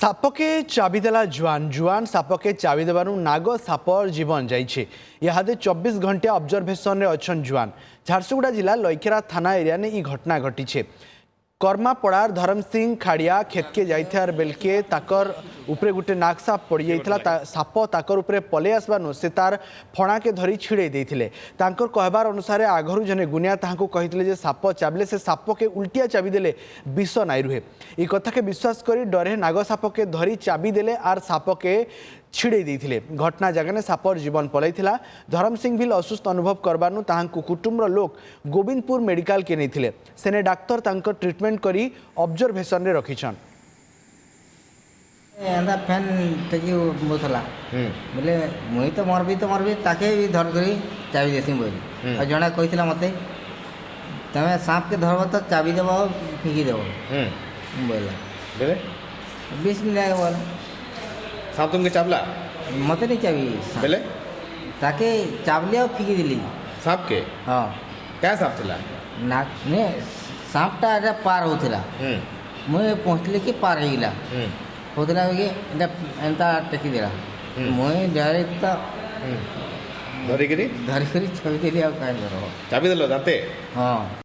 सापके चाबी देला जुआन जुआन सापके चाबी देवारू नाग सापर जीवन जाइए इहादे 24 घंटे ऑब्जर्वेशन रे अछन जुआन झारसुगुड़ा जिला लइकेरा थाना एरिया ने ई घटना घटी कर्मापड़ार धर्म सिंह खाड़िया खेतके जाइथार बेलके ताकर उपरे गुटे नाग साप पड़ जाइथिला साप ताकर उपरे पले आसबानु से तार फणा के धरी छिड़े देइथिले तांकर कहबार अनुसार आगरू जने गुनिया ताहाको कहिथिले जे साप चाबले से साप के उल्टिया चाबी देले विष नाई रुहे ई कथा के विश्वास करी डरे नाग साप के धरी चाबी देले आर साप के छिड़े देइथिले घटना जगह सापर जीवन पलैथिला धर्म सिंह भी असुस्थ अनुभव करबानु ताहांकु कुटुंबर लोक गोविंदपुर मेडिकल के नैथिले सेने डाक्टर तांकर ट्रीटमेंट करी ऑब्जर्वेशन रे रखिछन एंदा फैन टेकी बोथला बोले मुई तो मरबी ताके भी धर करी चाबी देसी बोली और जणा कहितला मते तमे सांप के धरब तो चाबी देबो फिकी देबो बोला बेले 20 मिनट आगे बोला सांप तुमके चाबला मते नहीं चाबी बेले ताके चाबले और फिकी दिली सांप के हाँ क्या सांप थिला ना ने सांपटा एटा पार होथिला मुई पहुँचले कि पार होइला होतला कि एंता टेकी देला मुई डायरेक्ट धरिकरी धरी करी चाबी देली और काहे करो चाबी देलो दाते हाँ